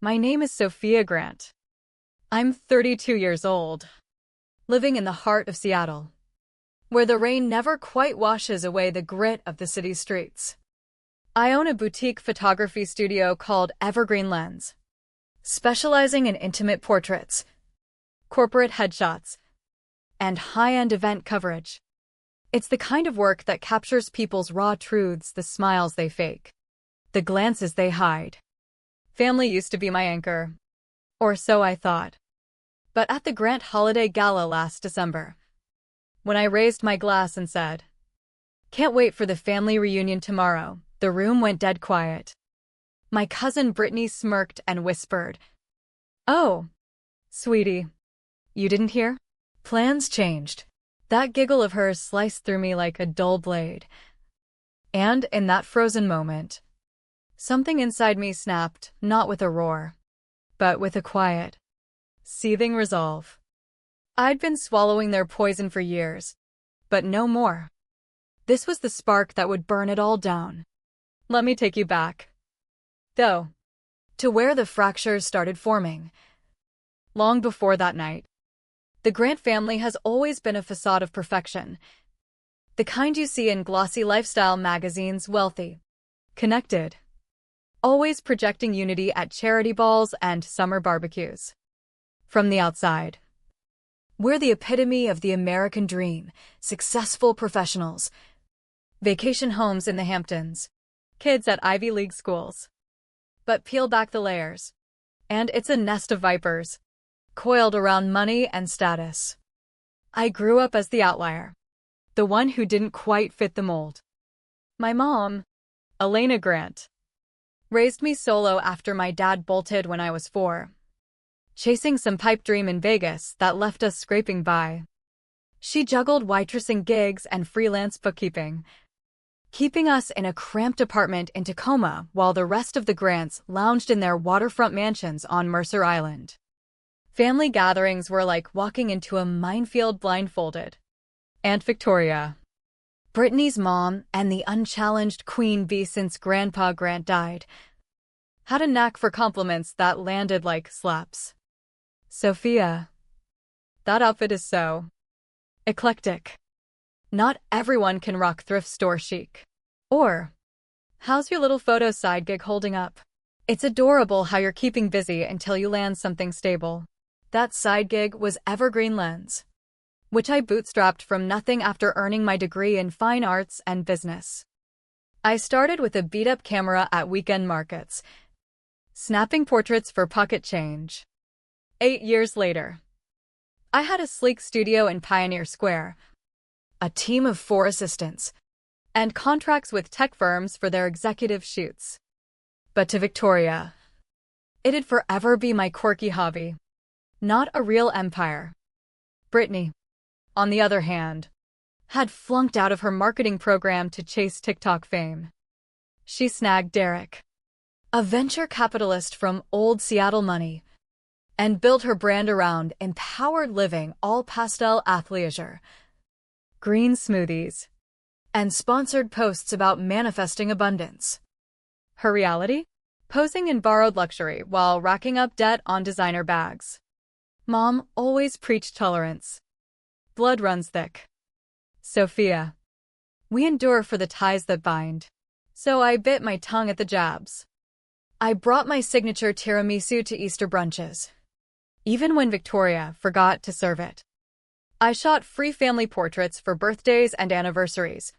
My name is Sophia Grant. I'm 32 years old, living in the heart of Seattle, where the rain never quite washes away the grit of the city's streets. I own a boutique photography studio called Evergreen Lens, specializing in intimate portraits, corporate headshots, and high-end event coverage. It's the kind of work that captures people's raw truths, the smiles they fake, the glances they hide. Family used to be my anchor, or so I thought. But at the Grant Holiday Gala last December, when I raised my glass and said, "Can't wait for the family reunion tomorrow," the room went dead quiet. My cousin Brittany smirked and whispered, "Oh, sweetie, you didn't hear? Plans changed." That giggle of hers sliced through me like a dull blade. And in that frozen moment, something inside me snapped, not with a roar, but with a quiet, seething resolve. I'd been swallowing their poison for years, but no more. This was the spark that would burn it all down. Let me take you back, though, to where the fractures started forming. Long before that night, the Grant family has always been a facade of perfection, the kind you see in glossy lifestyle magazines, wealthy, connected, always projecting unity at charity balls and summer barbecues. From the outside, we're the epitome of the American dream, successful professionals, vacation homes in the Hamptons, kids at Ivy League schools. But peel back the layers, and it's a nest of vipers, coiled around money and status. I grew up as the outlier, the one who didn't quite fit the mold. My mom, Elena Grant, raised me solo after my dad bolted when I was 4, chasing some pipe dream in Vegas that left us scraping by. She juggled waitressing gigs and freelance bookkeeping, keeping us in a cramped apartment in Tacoma while the rest of the Grants lounged in their waterfront mansions on Mercer Island. Family gatherings were like walking into a minefield blindfolded. Aunt Victoria, Brittany's mom and the unchallenged queen bee since Grandpa Grant died, had a knack for compliments that landed like slaps. "Sophia, that outfit is so eclectic. Not everyone can rock thrift store chic." Or, "How's your little photo side gig holding up? It's adorable how you're keeping busy until you land something stable." That side gig was Evergreen Lens, which I bootstrapped from nothing after earning my degree in fine arts and business. I started with a beat-up camera at weekend markets, snapping portraits for pocket change. 8 years later, I had a sleek studio in Pioneer Square, a team of 4 assistants, and contracts with tech firms for their executive shoots. But to Victoria, it'd forever be my quirky hobby, not a real empire. Brittany, on the other hand, had flunked out of her marketing program to chase TikTok fame. She snagged Derek, a venture capitalist from old Seattle money, and built her brand around empowered living, all pastel athleisure, green smoothies, and sponsored posts about manifesting abundance. Her reality? Posing in borrowed luxury while racking up debt on designer bags. Mom always preached tolerance. Blood runs thick. Sophia, we endure for the ties that bind. So I bit my tongue at the jabs. I brought my signature tiramisu to Easter brunches, even when Victoria forgot to serve it. I shot free family portraits for birthdays and anniversaries,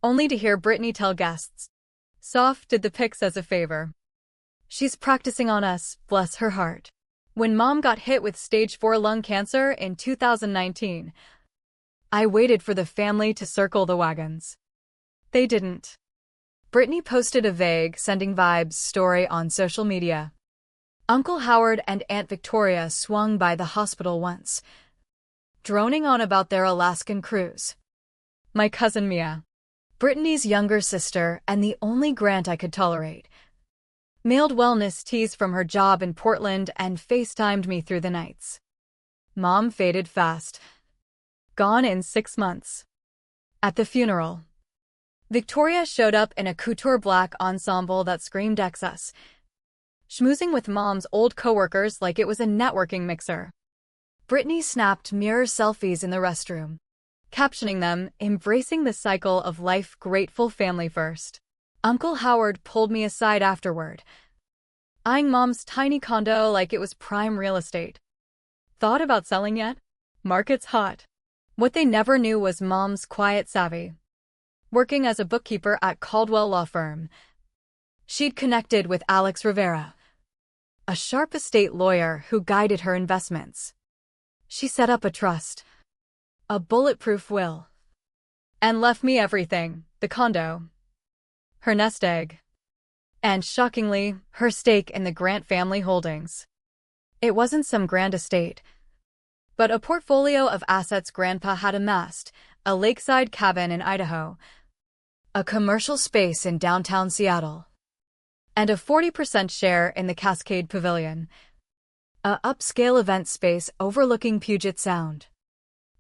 only to hear Brittany tell guests, "Soph did the pics as a favor. She's practicing on us, bless her heart." When Mom got hit with stage 4 lung cancer in 2019, I waited for the family to circle the wagons. They didn't. Brittany posted a vague, sending vibes story on social media. Uncle Howard and Aunt Victoria swung by the hospital once, droning on about their Alaskan cruise. My cousin Mia, Brittany's younger sister and the only Grant I could tolerate, mailed wellness teas from her job in Portland and FaceTimed me through the nights. Mom faded fast. Gone in 6 months. At the funeral, Victoria showed up in a couture black ensemble that screamed excess, schmoozing with Mom's old coworkers like it was a networking mixer. Brittany snapped mirror selfies in the restroom, captioning them, "Embracing the cycle of life, grateful family first." Uncle Howard pulled me aside afterward, eyeing Mom's tiny condo like it was prime real estate. "Thought about selling yet? Market's hot." What they never knew was Mom's quiet savvy. Working as a bookkeeper at Caldwell Law Firm, she'd connected with Alex Rivera, a sharp estate lawyer who guided her investments. She set up a trust, a bulletproof will, and left me everything: the condo, her nest egg, and, shockingly, her stake in the Grant family holdings. It wasn't some grand estate, but a portfolio of assets Grandpa had amassed: a lakeside cabin in Idaho, a commercial space in downtown Seattle, and a 40% share in the Cascade Pavilion, a upscale event space overlooking Puget Sound.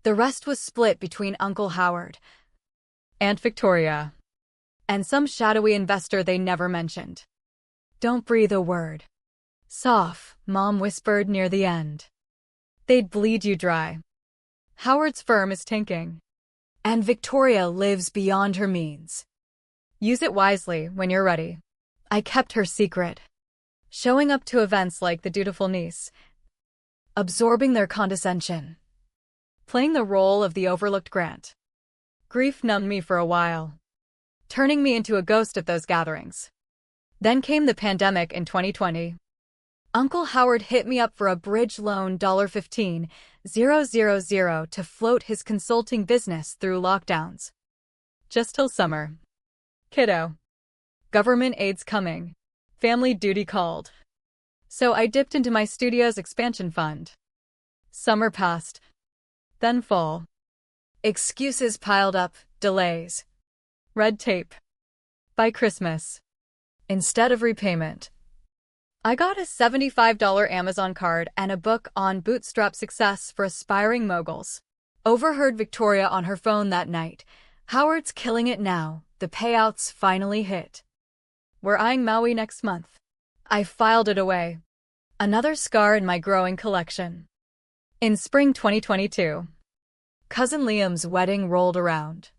The rest was split between Uncle Howard, Aunt Victoria, and some shadowy investor they never mentioned. "Don't breathe a word. Soft," Mom whispered near the end. "They'd bleed you dry. Howard's firm is tanking, and Victoria lives beyond her means. Use it wisely when you're ready." I kept her secret, showing up to events like the dutiful niece, absorbing their condescension, playing the role of the overlooked Grant. Grief numbed me for a while, turning me into a ghost at those gatherings. Then came the pandemic in 2020. Uncle Howard hit me up for a bridge loan, $15,000, to float his consulting business through lockdowns. "Just till summer, kiddo. Government aid's coming. Family duty called." So I dipped into my studio's expansion fund. Summer passed. Then fall. Excuses piled up, delays, red tape. By Christmas, instead of repayment, I got a $75 Amazon card and a book on bootstrap success for aspiring moguls. Overheard Victoria on her phone that night. "Howard's killing it now. The payouts finally hit. We're eyeing Maui next month." I filed it away. Another scar in my growing collection. In spring 2022, Cousin Liam's wedding rolled around.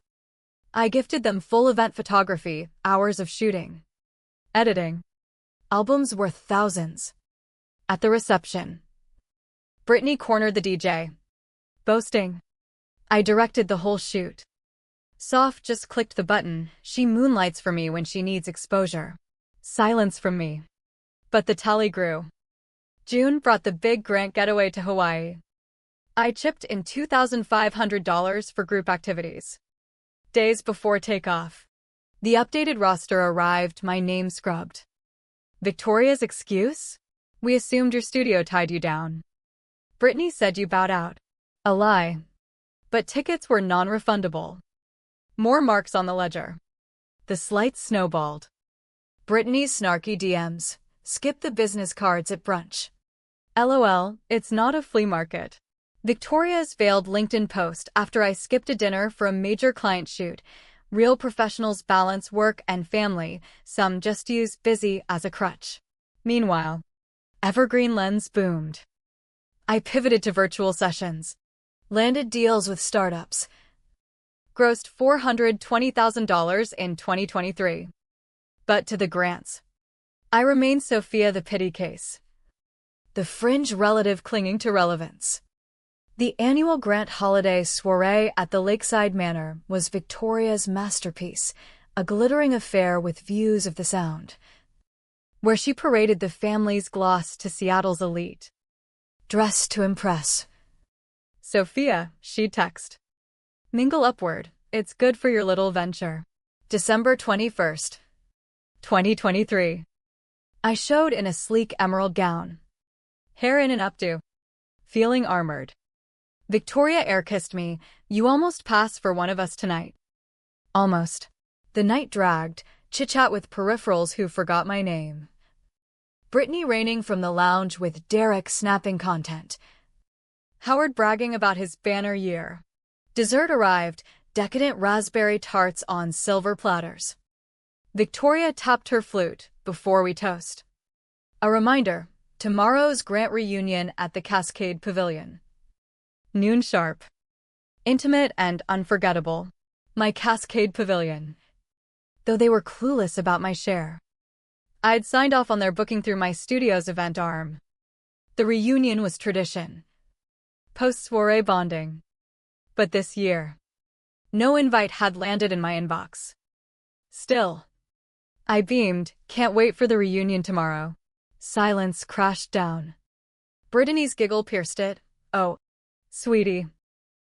I gifted them full event photography, hours of shooting, editing, albums worth thousands. At the reception, Brittany cornered the DJ, boasting, "I directed the whole shoot." Soph just clicked the button. She moonlights for me when she needs exposure. Silence from me. But the tally grew. June brought the big Grant getaway to Hawaii. I chipped in $2,500 for group activities. Days before takeoff, the updated roster arrived, my name scrubbed. "Victoria's excuse? We assumed your studio tied you down. Brittany said you bowed out." A lie. But tickets were non-refundable. More marks on the ledger. The slight snowballed. Brittany's snarky DMs. "Skip the business cards at brunch." LOL, it's not a flea market. Victoria's veiled LinkedIn post after I skipped a dinner for a major client shoot. "Real professionals balance work and family. Some just use busy as a crutch." Meanwhile, Evergreen Lens boomed. I pivoted to virtual sessions, landed deals with startups, grossed $420,000 in 2023. But to the Grants, I remained Sophia the pity case, the fringe relative clinging to relevance. The annual Grant holiday soiree at the Lakeside Manor was Victoria's masterpiece, a glittering affair with views of the Sound, where she paraded the family's gloss to Seattle's elite. "Dressed to impress." "Sophia," she'd text. "Mingle upward. It's good for your little venture." December 21st, 2023. I showed in a sleek emerald gown, hair in an updo, feeling armored. Victoria air-kissed me. "You almost passed for one of us tonight." Almost. The night dragged, chit-chat with peripherals who forgot my name. Brittany reigning from the lounge with Derek snapping content. Howard bragging about his banner year. Dessert arrived, decadent raspberry tarts on silver platters. Victoria tapped her flute before we toast. A reminder, tomorrow's Grant reunion at the Cascade Pavilion. Noon sharp. Intimate and unforgettable. My Cascade Pavilion. Though they were clueless about my share. I'd signed off on their booking through my studio's event arm. The reunion was tradition. Post-soiree bonding. But this year, no invite had landed in my inbox. Still, I beamed, can't wait for the reunion tomorrow. Silence crashed down. Brittany's giggle pierced it. Oh, sweetie.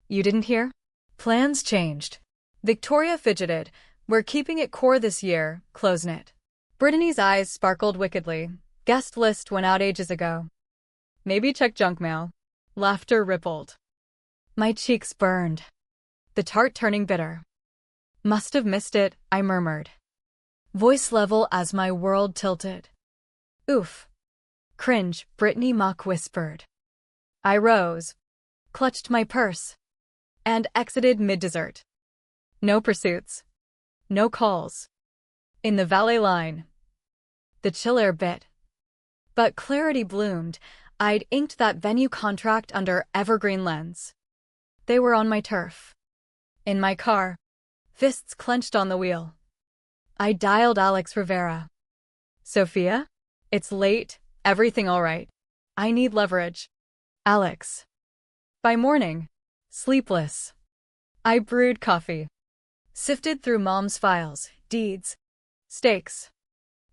You didn't hear? Plans changed. Victoria fidgeted. We're keeping it core this year, close-knit. Brittany's eyes sparkled wickedly. Guest list went out ages ago. Maybe check junk mail. Laughter rippled. My cheeks burned. The tart turning bitter. Must have missed it, I murmured. Voice level as my world tilted. Oof. Cringe, Brittany mock whispered. I rose, clutched my purse, and exited mid-dessert. No pursuits. No calls. In the valet line. The chill air bit. But clarity bloomed. I'd inked that venue contract under evergreen lens. They were on my turf. In my car. Fists clenched on the wheel. I dialed Alex Rivera. Sophia? It's late, everything all right. I need leverage. Alex. By morning. Sleepless. I brewed coffee. Sifted through Mom's files, deeds, stakes,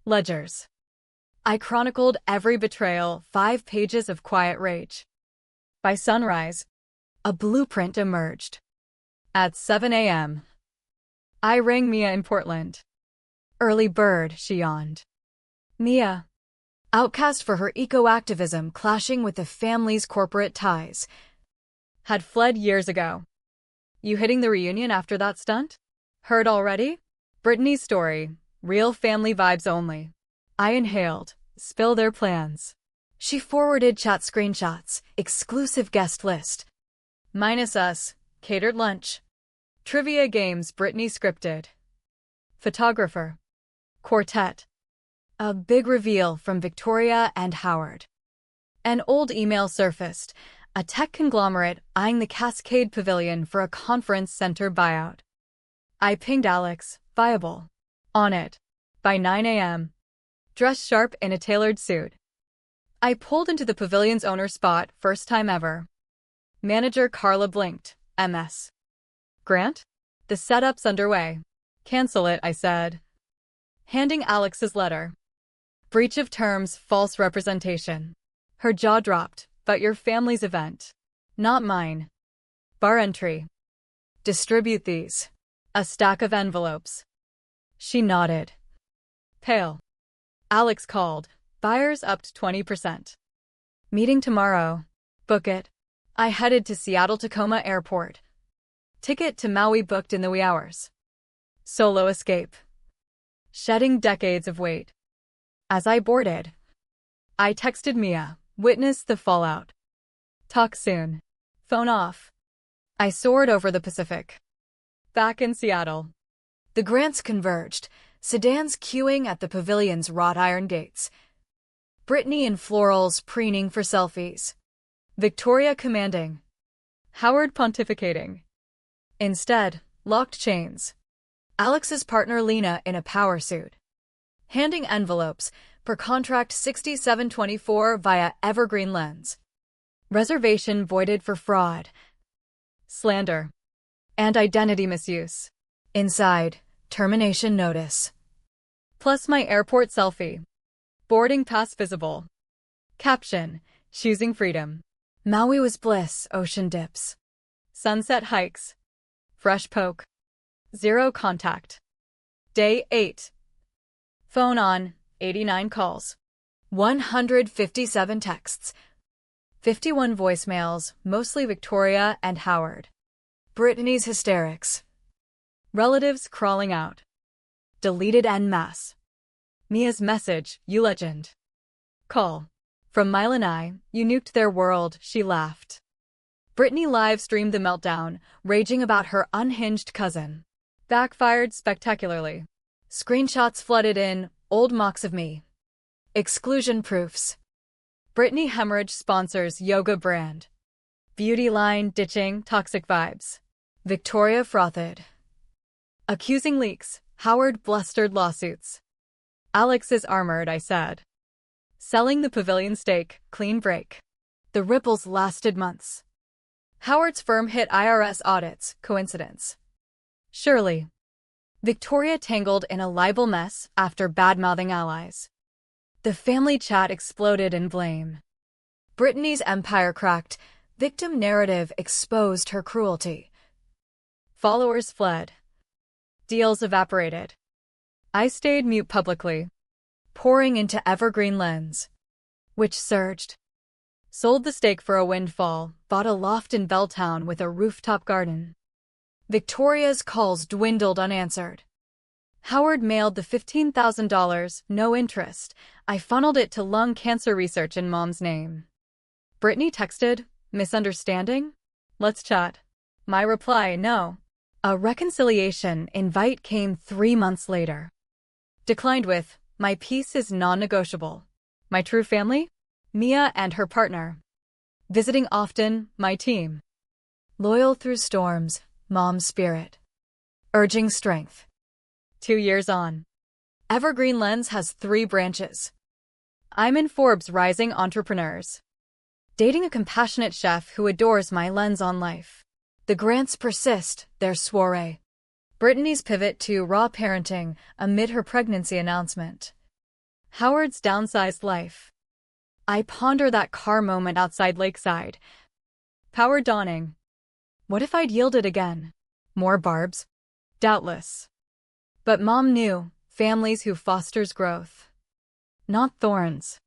ledgers. I chronicled every betrayal, 5 pages of quiet rage. By sunrise, a blueprint emerged. At 7 a.m., I rang Mia in Portland. Early bird, she yawned. Mia, outcast for her eco-activism clashing with the family's corporate ties, had fled years ago. You hitting the reunion after that stunt? Heard already? Brittany's story, real family vibes only. I inhaled, spill their plans. She forwarded chat screenshots, exclusive guest list. Minus us, catered lunch. Trivia games Brittany scripted. Photographer. Quartet. A big reveal from Victoria and Howard. An old email surfaced, a tech conglomerate eyeing the Cascade Pavilion for a conference center buyout. I pinged Alex, viable. On it. By 9 a.m. Dressed sharp in a tailored suit. I pulled into the pavilion's owner spot, first time ever. Manager Carla blinked, MS. Grant? The setup's underway. Cancel it, I said. Handing Alex's letter. Breach of terms, false representation. Her jaw dropped, but your family's event. Not mine. Bar entry. Distribute these. A stack of envelopes. She nodded. Pale. Alex called. Buyers up to 20%. Meeting tomorrow. Book it. I headed to Seattle-Tacoma Airport. Ticket to Maui booked in the wee hours. Solo escape. Shedding decades of weight. As I boarded, I texted Mia, witness the fallout. Talk soon. Phone off. I soared over the Pacific. Back in Seattle. The Grants converged, sedans queuing at the pavilion's wrought iron gates. Brittany in florals preening for selfies. Victoria commanding. Howard pontificating. Instead, locked chains. Alex's partner Lena in a power suit. Handing envelopes, per contract 6724 via Evergreen Lens. Reservation voided for fraud. Slander. And identity misuse. Inside, termination notice. Plus my airport selfie. Boarding pass visible. Caption, choosing freedom. Maui was bliss, ocean dips. Sunset hikes. Fresh poke. Zero contact. Day 8. Phone on, 89 calls. 157 texts. 51 voicemails, mostly Victoria and Howard. Brittany's hysterics. Relatives crawling out. Deleted en masse. Mia's message, you legend. Call. From Milanai, you nuked their world, she laughed. Brittany live-streamed the meltdown, raging about her unhinged cousin. Backfired spectacularly. Screenshots flooded in, old mocks of me. Exclusion proofs. Brittany hemorrhage sponsors yoga brand. Beauty line ditching toxic vibes. Victoria frothed. Accusing leaks. Howard blustered lawsuits. Alex is armored, I said. Selling the pavilion stake, clean break. The ripples lasted months. Howard's firm hit IRS audits, coincidence? Surely. Victoria tangled in a libel mess after bad-mouthing allies. The family chat exploded in blame. Brittany's empire cracked. Victim narrative exposed her cruelty. Followers fled. Deals evaporated. I stayed mute publicly, pouring into evergreen lens, which surged. Sold the stake for a windfall, bought a loft in Belltown with a rooftop garden. Victoria's calls dwindled unanswered. Howard mailed the $15,000, no interest. I funneled it to lung cancer research in Mom's name. Brittany texted, misunderstanding? Let's chat. My reply, no. A reconciliation invite came 3 months later. Declined with, my peace is non-negotiable. My true family? Mia and her partner. Visiting often, my team. Loyal through storms, Mom's spirit. Urging strength. 2 years on. Evergreen Lens has 3 branches. I'm in Forbes' Rising Entrepreneurs. Dating a compassionate chef who adores my lens on life. The grants persist, their soiree. Brittany's pivot to raw parenting amid her pregnancy announcement. Howard's downsized life. I ponder that car moment outside Lakeside. Power dawning. What if I'd yielded again? More barbs? Doubtless. But Mom knew, families who fosters growth. Not thorns.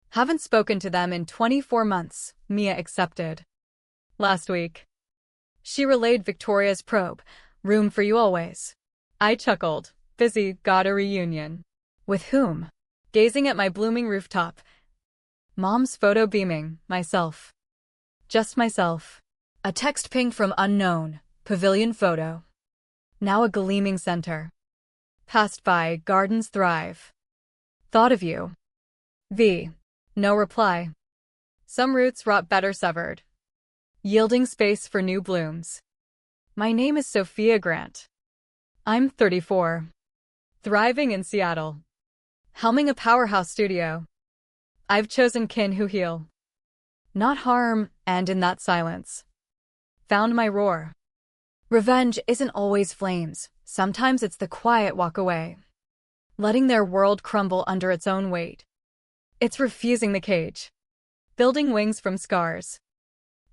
Haven't spoken to them in 24 months, Mia accepted. Last week. She relayed Victoria's probe, room for you always. I chuckled, busy, got a reunion. With whom? Gazing at my blooming rooftop. Mom's photo beaming, myself. Just myself. A text ping from unknown, pavilion photo. Now a gleaming center. Passed by, gardens thrive. Thought of you. V. No reply. Some roots rot better severed. Yielding space for new blooms. My name is Sophia Grant. I'm 34. Thriving in Seattle. Helming a powerhouse studio. I've chosen kin who heal. Not harm, and in that silence. Found my roar. Revenge isn't always flames. Sometimes it's the quiet walk away. Letting their world crumble under its own weight. It's refusing the cage. Building wings from scars.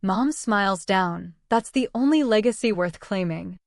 Mom smiles down. That's the only legacy worth claiming.